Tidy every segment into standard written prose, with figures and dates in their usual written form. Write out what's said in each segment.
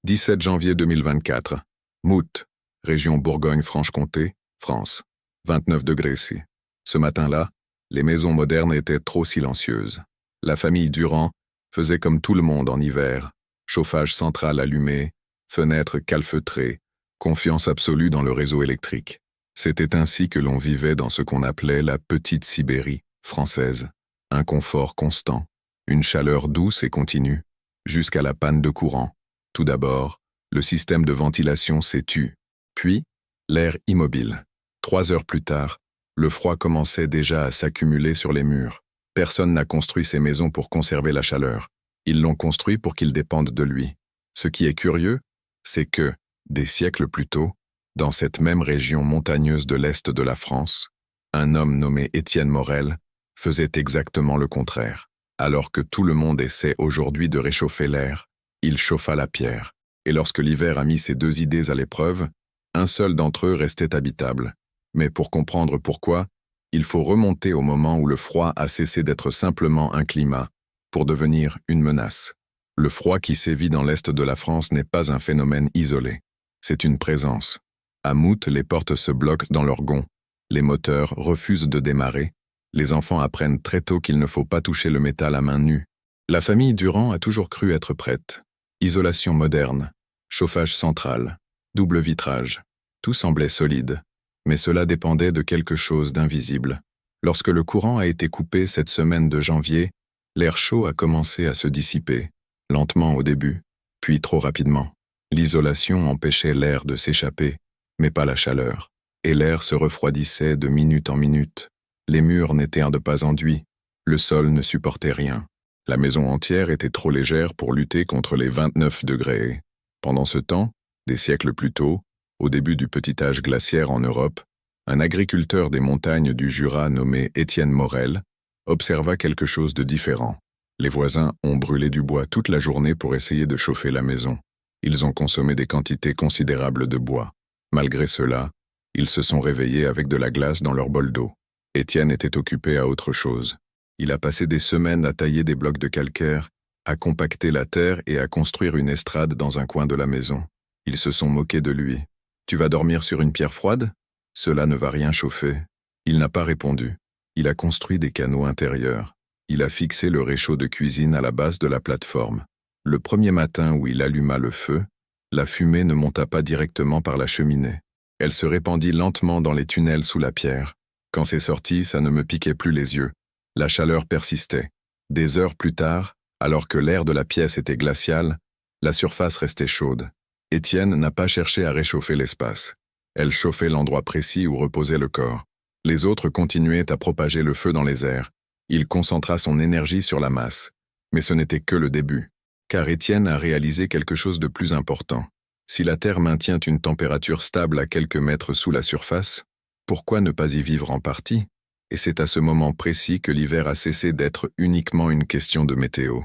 17 janvier 2024. Mout, région Bourgogne-Franche-Comté, France. 29 degrés ici. Ce matin-là, les maisons modernes étaient trop silencieuses. La famille Durand faisait comme tout le monde en hiver. Chauffage central allumé, fenêtres calfeutrées, confiance absolue dans le réseau électrique. C'était ainsi que l'on vivait dans ce qu'on appelait la petite Sibérie française. Un confort constant, une chaleur douce et continue, jusqu'à la panne de courant. Tout d'abord, le système de ventilation s'est tu, puis l'air immobile. 3 heures plus tard, le froid commençait déjà à s'accumuler sur les murs. Personne n'a construit ces maisons pour conserver la chaleur. Ils l'ont construit pour qu'ils dépendent de lui. Ce qui est curieux, c'est que, des siècles plus tôt, dans cette même région montagneuse de l'Est de la France, un homme nommé Étienne Morel faisait exactement le contraire. Alors que tout le monde essaie aujourd'hui de réchauffer l'air, il chauffa la pierre. Et lorsque l'hiver a mis ces deux idées à l'épreuve, un seul d'entre eux restait habitable. Mais pour comprendre pourquoi, il faut remonter au moment où le froid a cessé d'être simplement un climat, pour devenir une menace. Le froid qui sévit dans l'Est de la France n'est pas un phénomène isolé. C'est une présence. À Mout, les portes se bloquent dans leurs gonds. Les moteurs refusent de démarrer. Les enfants apprennent très tôt qu'il ne faut pas toucher le métal à main nue. La famille Durand a toujours cru être prête. Isolation moderne, chauffage central, double vitrage. Tout semblait solide. Mais cela dépendait de quelque chose d'invisible. Lorsque le courant a été coupé cette semaine de janvier, l'air chaud a commencé à se dissiper, lentement au début, puis trop rapidement. L'isolation empêchait l'air de s'échapper, mais pas la chaleur, et l'air se refroidissait de minute en minute. Les murs n'étaient pas enduits, le sol ne supportait rien. La maison entière était trop légère pour lutter contre les 29 degrés. Pendant ce temps, des siècles plus tôt, au début du petit âge glaciaire en Europe, un agriculteur des montagnes du Jura nommé Étienne Morel observa quelque chose de différent. Les voisins ont brûlé du bois toute la journée pour essayer de chauffer la maison. Ils ont consommé des quantités considérables de bois. Malgré cela, ils se sont réveillés avec de la glace dans leur bol d'eau. Étienne était occupé à autre chose. Il a passé des semaines à tailler des blocs de calcaire, à compacter la terre et à construire une estrade dans un coin de la maison. Ils se sont moqués de lui. « Tu vas dormir sur une pierre froide ? Cela ne va rien chauffer. » Il n'a pas répondu. Il a construit des canaux intérieurs. Il a fixé le réchaud de cuisine à la base de la plateforme. Le premier matin où il alluma le feu, la fumée ne monta pas directement par la cheminée. Elle se répandit lentement dans les tunnels sous la pierre. Quand c'est sorti, ça ne me piquait plus les yeux. La chaleur persistait. Des heures plus tard, alors que l'air de la pièce était glacial, la surface restait chaude. Étienne n'a pas cherché à réchauffer l'espace. Elle chauffait l'endroit précis où reposait le corps. Les autres continuaient à propager le feu dans les airs. Il concentra son énergie sur la masse. Mais ce n'était que le début. Car Étienne a réalisé quelque chose de plus important. Si la Terre maintient une température stable à quelques mètres sous la surface, pourquoi ne pas y vivre en partie? Et c'est à ce moment précis que l'hiver a cessé d'être uniquement une question de météo.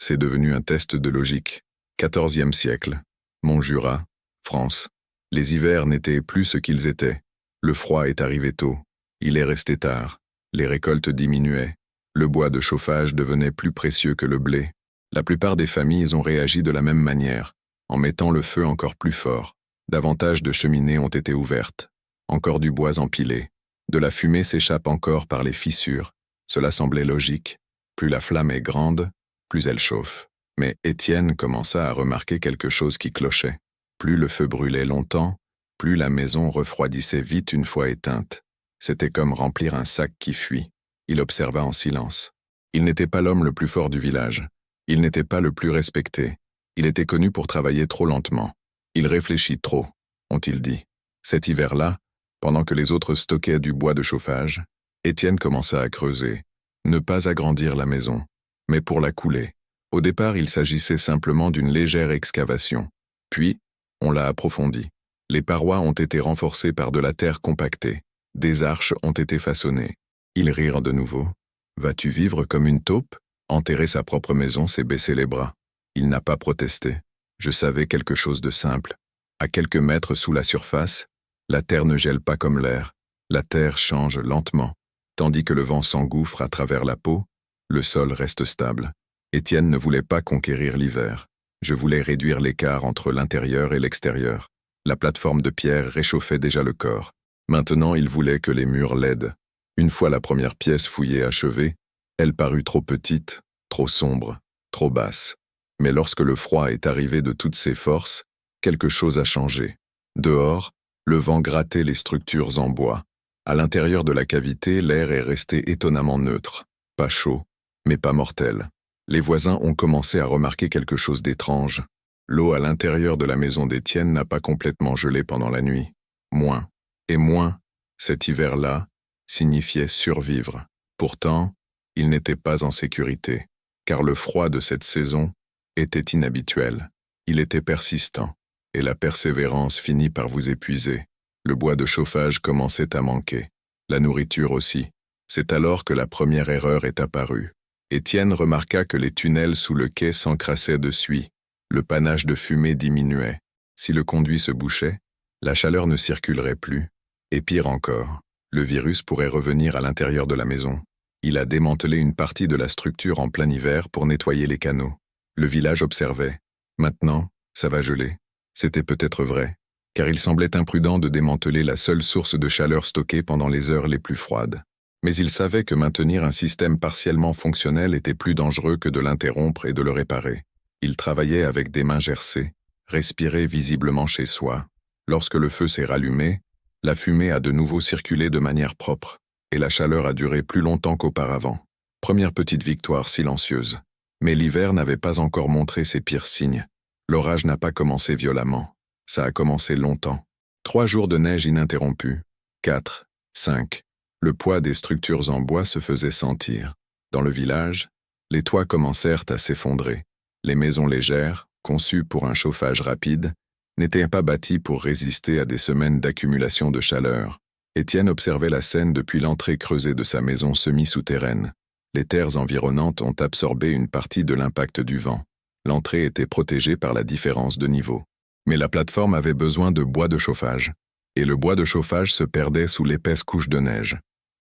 C'est devenu un test de logique. 14e siècle. Mont-Jura, France. Les hivers n'étaient plus ce qu'ils étaient. Le froid est arrivé tôt. Il est resté tard. Les récoltes diminuaient. Le bois de chauffage devenait plus précieux que le blé. La plupart des familles ont réagi de la même manière, en mettant le feu encore plus fort. Davantage de cheminées ont été ouvertes. Encore du bois empilé. De la fumée s'échappe encore par les fissures. Cela semblait logique. Plus la flamme est grande, plus elle chauffe. Mais Étienne commença à remarquer quelque chose qui clochait. Plus le feu brûlait longtemps, plus la maison refroidissait vite une fois éteinte. C'était comme remplir un sac qui fuit. Il observa en silence. Il n'était pas l'homme le plus fort du village. Il n'était pas le plus respecté. Il était connu pour travailler trop lentement. Il réfléchit trop, ont-ils dit. Cet hiver-là, pendant que les autres stockaient du bois de chauffage, Étienne commença à creuser. Ne pas agrandir la maison, mais pour la couler. Au départ, il s'agissait simplement d'une légère excavation. Puis, on l'a approfondie. Les parois ont été renforcées par de la terre compactée. Des arches ont été façonnées. Ils rirent de nouveau. « Vas-tu vivre comme une taupe ?» Enterrer sa propre maison, c'est baisser les bras. Il n'a pas protesté. Je savais quelque chose de simple. À quelques mètres sous la surface, la terre ne gèle pas comme l'air. La terre change lentement. Tandis que le vent s'engouffre à travers la peau, le sol reste stable. Étienne ne voulait pas conquérir l'hiver. Je voulais réduire l'écart entre l'intérieur et l'extérieur. La plateforme de pierre réchauffait déjà le corps. Maintenant, il voulait que les murs l'aident. Une fois la première pièce fouillée achevée, elle parut trop petite, trop sombre, trop basse. Mais lorsque le froid est arrivé de toutes ses forces, quelque chose a changé. Dehors, le vent grattait les structures en bois. À l'intérieur de la cavité, l'air est resté étonnamment neutre. Pas chaud, mais pas mortel. Les voisins ont commencé à remarquer quelque chose d'étrange. L'eau à l'intérieur de la maison d'Étienne n'a pas complètement gelé pendant la nuit. Moins, et moins, cet hiver-là, signifiait survivre. Pourtant, il n'était pas en sécurité, car le froid de cette saison était inhabituel. Il était persistant, et la persévérance finit par vous épuiser. Le bois de chauffage commençait à manquer. La nourriture aussi. C'est alors que la première erreur est apparue. Étienne remarqua que les tunnels sous le quai s'encrassaient de suie. Le panache de fumée diminuait. Si le conduit se bouchait, la chaleur ne circulerait plus. Et pire encore, le virus pourrait revenir à l'intérieur de la maison. Il a démantelé une partie de la structure en plein hiver pour nettoyer les canaux. Le village observait. Maintenant, ça va geler. C'était peut-être vrai, car il semblait imprudent de démanteler la seule source de chaleur stockée pendant les heures les plus froides. Mais il savait que maintenir un système partiellement fonctionnel était plus dangereux que de l'interrompre et de le réparer. Il travaillait avec des mains gercées, respirait visiblement chez soi. Lorsque le feu s'est rallumé, la fumée a de nouveau circulé de manière propre, et la chaleur a duré plus longtemps qu'auparavant. Première petite victoire silencieuse. Mais l'hiver n'avait pas encore montré ses pires signes. L'orage n'a pas commencé violemment. Ça a commencé longtemps. 3 jours de neige ininterrompue. 4, 5. Le poids des structures en bois se faisait sentir. Dans le village, les toits commencèrent à s'effondrer. Les maisons légères, conçues pour un chauffage rapide, n'étaient pas bâties pour résister à des semaines d'accumulation de chaleur. Étienne observait la scène depuis l'entrée creusée de sa maison semi-souterraine. Les terres environnantes ont absorbé une partie de l'impact du vent. L'entrée était protégée par la différence de niveau. Mais la plateforme avait besoin de bois de chauffage. Et le bois de chauffage se perdait sous l'épaisse couche de neige.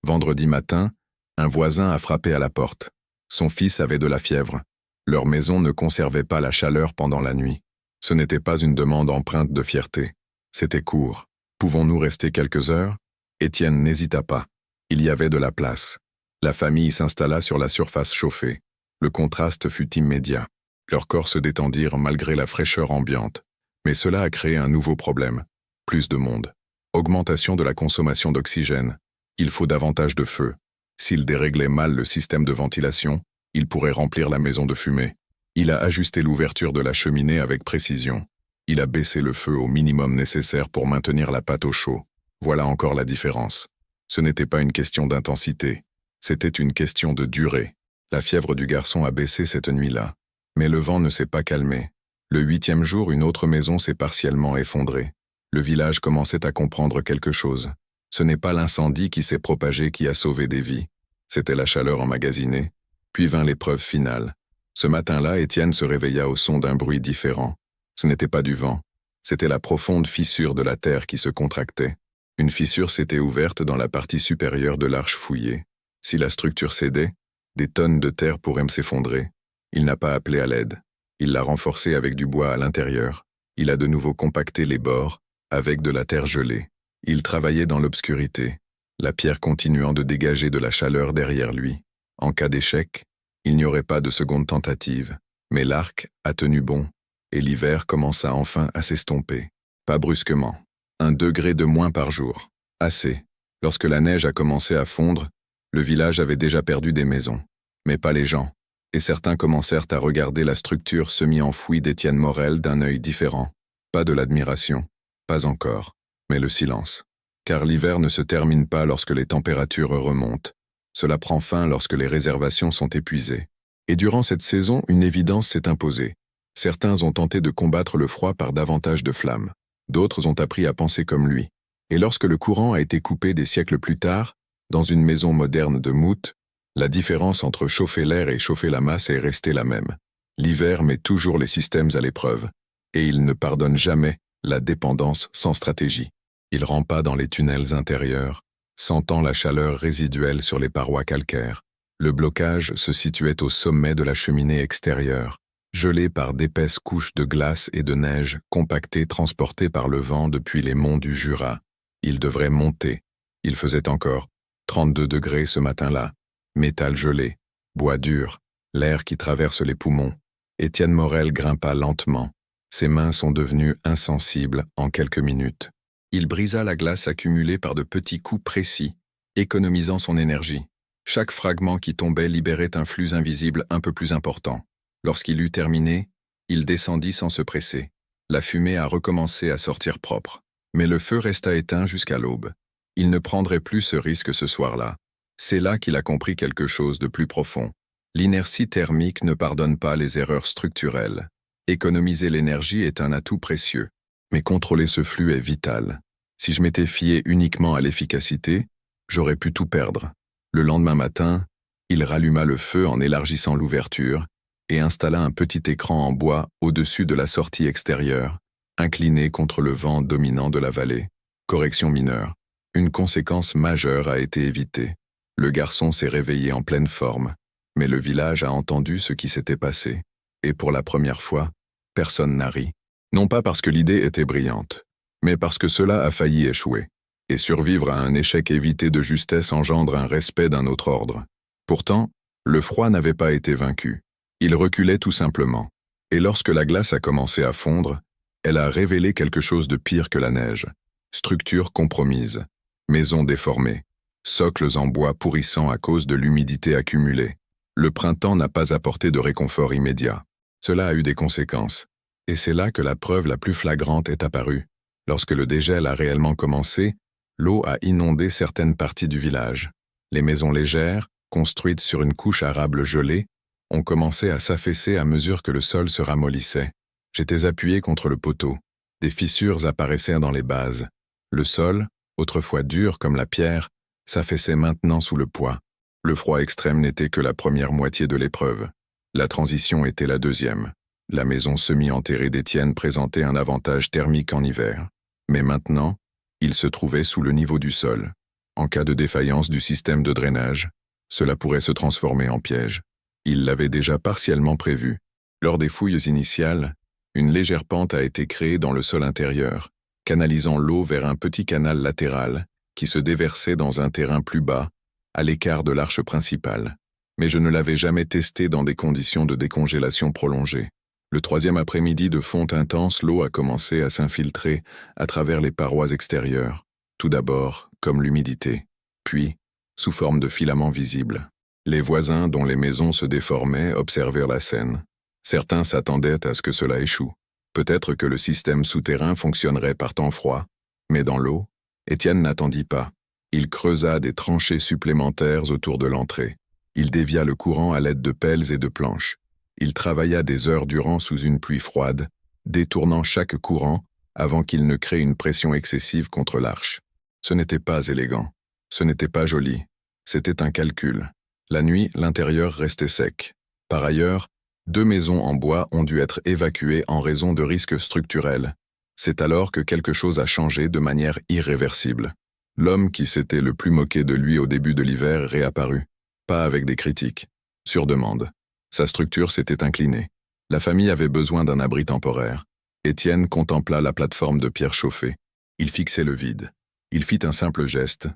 Vendredi matin, un voisin a frappé à la porte. Son fils avait de la fièvre. Leur maison ne conservait pas la chaleur pendant la nuit. Ce n'était pas une demande empreinte de fierté. C'était court. Pouvons-nous rester quelques heures? Étienne n'hésita pas. Il y avait de la place. La famille s'installa sur la surface chauffée. Le contraste fut immédiat. Leurs corps se détendirent malgré la fraîcheur ambiante. Mais cela a créé un nouveau problème. Plus de monde. Augmentation de la consommation d'oxygène. Il faut davantage de feu. S'il déréglait mal le système de ventilation, il pourrait remplir la maison de fumée. Il a ajusté l'ouverture de la cheminée avec précision. Il a baissé le feu au minimum nécessaire pour maintenir la pâte au chaud. Voilà encore la différence. Ce n'était pas une question d'intensité. C'était une question de durée. La fièvre du garçon a baissé cette nuit-là. Mais le vent ne s'est pas calmé. Le 8e jour, une autre maison s'est partiellement effondrée. Le village commençait à comprendre quelque chose. Ce n'est pas l'incendie qui s'est propagé qui a sauvé des vies. C'était la chaleur emmagasinée. Puis vint l'épreuve finale. Ce matin-là, Étienne se réveilla au son d'un bruit différent. Ce n'était pas du vent. C'était la profonde fissure de la terre qui se contractait. Une fissure s'était ouverte dans la partie supérieure de l'arche fouillée. Si la structure cédait, des tonnes de terre pourraient s'effondrer. Il n'a pas appelé à l'aide. Il l'a renforcée avec du bois à l'intérieur. Il a de nouveau compacté les bords, avec de la terre gelée. Il travaillait dans l'obscurité, la pierre continuant de dégager de la chaleur derrière lui. En cas d'échec, il n'y aurait pas de seconde tentative. Mais l'arc a tenu bon, et l'hiver commença enfin à s'estomper. Pas brusquement. 1 degré de moins par jour. Assez. Lorsque la neige a commencé à fondre, le village avait déjà perdu des maisons. Mais pas les gens. Et certains commencèrent à regarder la structure semi-enfouie d'Étienne Morel d'un œil différent. Pas de l'admiration. Pas encore. Mais le silence. Car l'hiver ne se termine pas lorsque les températures remontent. Cela prend fin lorsque les réservations sont épuisées. Et durant cette saison, une évidence s'est imposée. Certains ont tenté de combattre le froid par davantage de flammes. D'autres ont appris à penser comme lui. Et lorsque le courant a été coupé des siècles plus tard, dans une maison moderne de Mout, la différence entre chauffer l'air et chauffer la masse est restée la même. L'hiver met toujours les systèmes à l'épreuve. Et il ne pardonne jamais la dépendance sans stratégie. Il rampa dans les tunnels intérieurs, sentant la chaleur résiduelle sur les parois calcaires. Le blocage se situait au sommet de la cheminée extérieure. gelés par d'épaisses couches de glace et de neige compactées transportées par le vent depuis les monts du Jura. Ils devraient monter. Il faisait encore 32 degrés ce matin-là. Métal gelé, bois dur, l'air qui traverse les poumons. Étienne Morel grimpa lentement. Ses mains sont devenues insensibles en quelques minutes. Il brisa la glace accumulée par de petits coups précis, économisant son énergie. Chaque fragment qui tombait libérait un flux invisible un peu plus important. Lorsqu'il eut terminé, il descendit sans se presser. La fumée a recommencé à sortir propre. Mais le feu resta éteint jusqu'à l'aube. Il ne prendrait plus ce risque ce soir-là. C'est là qu'il a compris quelque chose de plus profond. L'inertie thermique ne pardonne pas les erreurs structurelles. Économiser l'énergie est un atout précieux, mais contrôler ce flux est vital. Si je m'étais fié uniquement à l'efficacité, j'aurais pu tout perdre. Le lendemain matin, il ralluma le feu en élargissant l'ouverture et installa un petit écran en bois au-dessus de la sortie extérieure, incliné contre le vent dominant de la vallée. Correction mineure. Une conséquence majeure a été évitée. Le garçon s'est réveillé en pleine forme, mais le village a entendu ce qui s'était passé. Et pour la première fois, personne n'a ri. Non pas parce que l'idée était brillante, mais parce que cela a failli échouer. Et survivre à un échec évité de justesse engendre un respect d'un autre ordre. Pourtant, le froid n'avait pas été vaincu. Il reculait tout simplement. Et lorsque la glace a commencé à fondre, elle a révélé quelque chose de pire que la neige. Structures compromises, maisons déformées, socles en bois pourrissant à cause de l'humidité accumulée. Le printemps n'a pas apporté de réconfort immédiat. Cela a eu des conséquences. Et c'est là que la preuve la plus flagrante est apparue. Lorsque le dégel a réellement commencé, l'eau a inondé certaines parties du village. Les maisons légères, construites sur une couche arable gelée, ont commencé à s'affaisser à mesure que le sol se ramollissait. J'étais appuyé contre le poteau. Des fissures apparaissaient dans les bases. Le sol, autrefois dur comme la pierre, s'affaissait maintenant sous le poids. Le froid extrême n'était que la première moitié de l'épreuve. La transition était la deuxième. La maison semi-enterrée d'Étienne présentait un avantage thermique en hiver. Mais maintenant, il se trouvait sous le niveau du sol. En cas de défaillance du système de drainage, cela pourrait se transformer en piège. Il l'avait déjà partiellement prévu. Lors des fouilles initiales, une légère pente a été créée dans le sol intérieur, canalisant l'eau vers un petit canal latéral qui se déversait dans un terrain plus bas, à l'écart de l'arche principale. Mais je ne l'avais jamais testé dans des conditions de décongélation prolongée. Le troisième après-midi de fonte intense, l'eau a commencé à s'infiltrer à travers les parois extérieures, tout d'abord comme l'humidité, puis sous forme de filaments visibles. Les voisins dont les maisons se déformaient observèrent la scène. Certains s'attendaient à ce que cela échoue. Peut-être que le système souterrain fonctionnerait par temps froid, mais dans l'eau, Étienne n'attendit pas. Il creusa des tranchées supplémentaires autour de l'entrée. Il dévia le courant à l'aide de pelles et de planches. Il travailla des heures durant sous une pluie froide, détournant chaque courant avant qu'il ne crée une pression excessive contre l'arche. Ce n'était pas élégant. Ce n'était pas joli. C'était un calcul. La nuit, l'intérieur restait sec. Par ailleurs, 2 maisons en bois ont dû être évacuées en raison de risques structurels. C'est alors que quelque chose a changé de manière irréversible. L'homme qui s'était le plus moqué de lui au début de l'hiver réapparut. Pas avec des critiques. Sur demande. Sa structure s'était inclinée. La famille avait besoin d'un abri temporaire. Étienne contempla la plateforme de pierre chauffée. Il fixait le vide. Il fit un simple geste.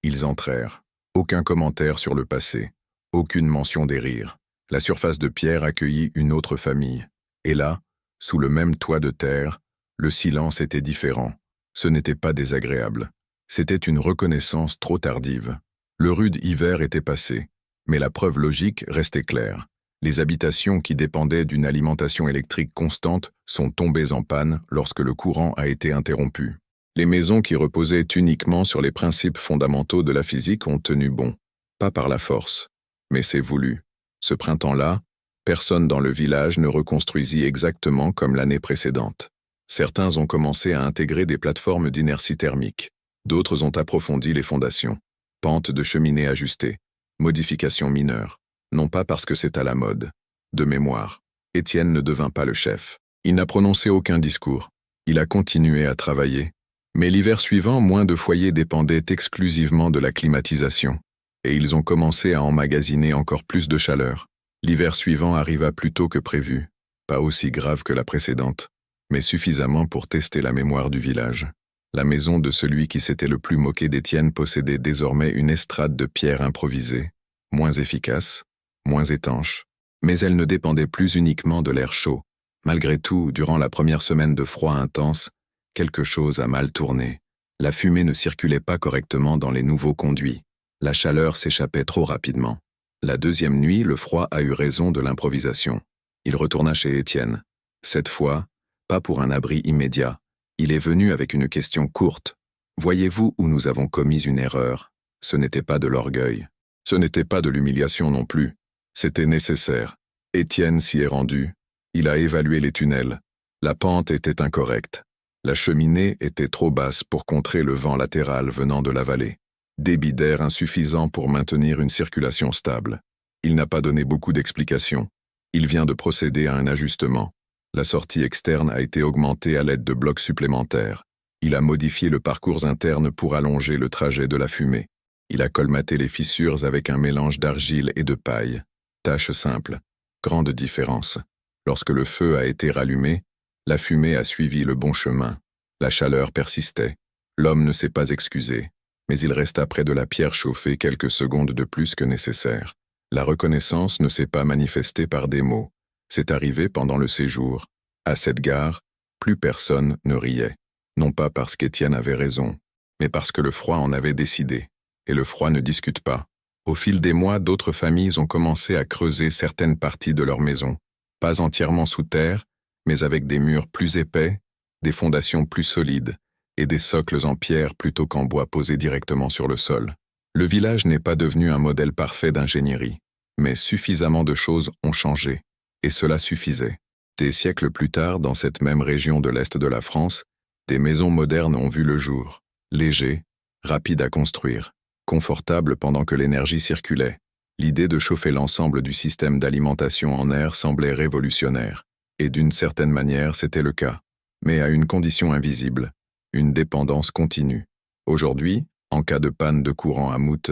Ils entrèrent. Aucun commentaire sur le passé. Aucune mention des rires. La surface de pierre accueillit une autre famille. Et là, sous le même toit de terre, le silence était différent. Ce n'était pas désagréable. C'était une reconnaissance trop tardive. Le rude hiver était passé, mais la preuve logique restait claire. Les habitations qui dépendaient d'une alimentation électrique constante sont tombées en panne lorsque le courant a été interrompu. Les maisons qui reposaient uniquement sur les principes fondamentaux de la physique ont tenu bon. Pas par la force, mais c'est voulu. Ce printemps-là, personne dans le village ne reconstruisit exactement comme l'année précédente. Certains ont commencé à intégrer des plateformes d'inertie thermique. D'autres ont approfondi les fondations. Pentes de cheminée ajustées. Modifications mineures. Non pas parce que c'est à la mode. De mémoire, Étienne ne devint pas le chef. Il n'a prononcé aucun discours. Il a continué à travailler. Mais l'hiver suivant, moins de foyers dépendaient exclusivement de la climatisation. Et ils ont commencé à emmagasiner encore plus de chaleur. L'hiver suivant arriva plus tôt que prévu. Pas aussi grave que la précédente, mais suffisamment pour tester la mémoire du village. La maison de celui qui s'était le plus moqué d'Étienne possédait désormais une estrade de pierre improvisée, moins efficace, moins étanche, mais elle ne dépendait plus uniquement de l'air chaud. Malgré tout, durant la première semaine de froid intense, quelque chose a mal tourné. La fumée ne circulait pas correctement dans les nouveaux conduits. La chaleur s'échappait trop rapidement. La deuxième nuit, le froid a eu raison de l'improvisation. Il retourna chez Étienne. Cette fois, pas pour un abri immédiat. Il est venu avec une question courte. « Voyez-vous où nous avons commis une erreur ?» Ce n'était pas de l'orgueil. Ce n'était pas de l'humiliation non plus. C'était nécessaire. Étienne s'y est rendu. Il a évalué les tunnels. La pente était incorrecte. La cheminée était trop basse pour contrer le vent latéral venant de la vallée. Débit d'air insuffisant pour maintenir une circulation stable. Il n'a pas donné beaucoup d'explications. Il vient de procéder à un ajustement. La sortie externe a été augmentée à l'aide de blocs supplémentaires. Il a modifié le parcours interne pour allonger le trajet de la fumée. Il a colmaté les fissures avec un mélange d'argile et de paille. Tâche simple. Grande différence. Lorsque le feu a été rallumé, la fumée a suivi le bon chemin. La chaleur persistait. L'homme ne s'est pas excusé, mais il resta près de la pierre chauffée quelques secondes de plus que nécessaire. La reconnaissance ne s'est pas manifestée par des mots. C'est arrivé pendant le séjour. À cette gare, plus personne ne riait. Non pas parce qu'Étienne avait raison, mais parce que le froid en avait décidé. Et le froid ne discute pas. Au fil des mois, d'autres familles ont commencé à creuser certaines parties de leur maison. Pas entièrement sous terre, mais avec des murs plus épais, des fondations plus solides et des socles en pierre plutôt qu'en bois posés directement sur le sol. Le village n'est pas devenu un modèle parfait d'ingénierie, mais suffisamment de choses ont changé, et cela suffisait. Des siècles plus tard, dans cette même région de l'Est de la France, des maisons modernes ont vu le jour, légers, rapides à construire, confortables pendant que l'énergie circulait. L'idée de chauffer l'ensemble du système d'alimentation en air semblait révolutionnaire, et d'une certaine manière c'était le cas, mais à une condition invisible, une dépendance continue. Aujourd'hui, en cas de panne de courant à Mout,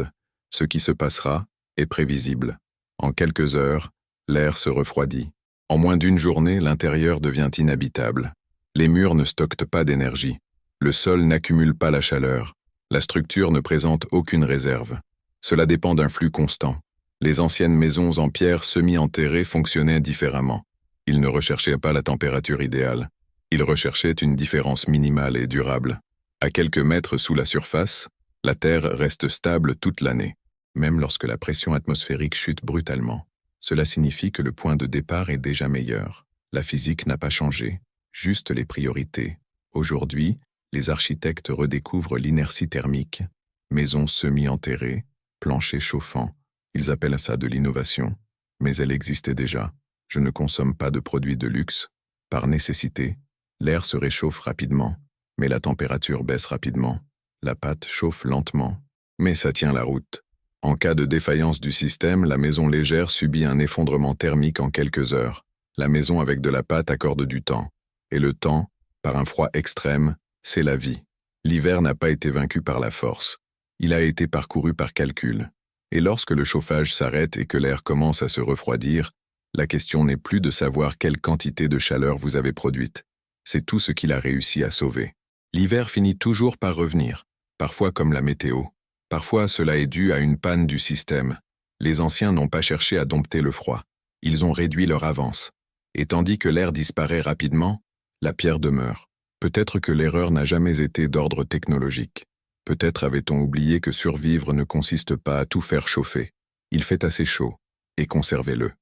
ce qui se passera est prévisible. En quelques heures, l'air se refroidit. En moins d'une journée, l'intérieur devient inhabitable. Les murs ne stockent pas d'énergie. Le sol n'accumule pas la chaleur. La structure ne présente aucune réserve. Cela dépend d'un flux constant. Les anciennes maisons en pierre semi-enterrées fonctionnaient différemment. Ils ne recherchaient pas la température idéale. Ils recherchaient une différence minimale et durable. À quelques mètres sous la surface, la Terre reste stable toute l'année, même lorsque la pression atmosphérique chute brutalement. Cela signifie que le point de départ est déjà meilleur. La physique n'a pas changé, juste les priorités. Aujourd'hui, les architectes redécouvrent l'inertie thermique, maisons semi-enterrées, planchers chauffants. Ils appellent ça de l'innovation, mais elle existait déjà. Je ne consomme pas de produits de luxe. Par nécessité, l'air se réchauffe rapidement, mais la température baisse rapidement. La pâte chauffe lentement, mais ça tient la route. En cas de défaillance du système, la maison légère subit un effondrement thermique en quelques heures. La maison avec de la pâte accorde du temps. Et le temps, par un froid extrême, c'est la vie. L'hiver n'a pas été vaincu par la force. Il a été parcouru par calcul. Et lorsque le chauffage s'arrête et que l'air commence à se refroidir, la question n'est plus de savoir quelle quantité de chaleur vous avez produite. C'est tout ce qu'il a réussi à sauver. L'hiver finit toujours par revenir, parfois comme la météo. Parfois, cela est dû à une panne du système. Les anciens n'ont pas cherché à dompter le froid. Ils ont réduit leur avance. Et tandis que l'air disparaît rapidement, la pierre demeure. Peut-être que l'erreur n'a jamais été d'ordre technologique. Peut-être avait-on oublié que survivre ne consiste pas à tout faire chauffer. Il fait assez chaud, et conservez-le.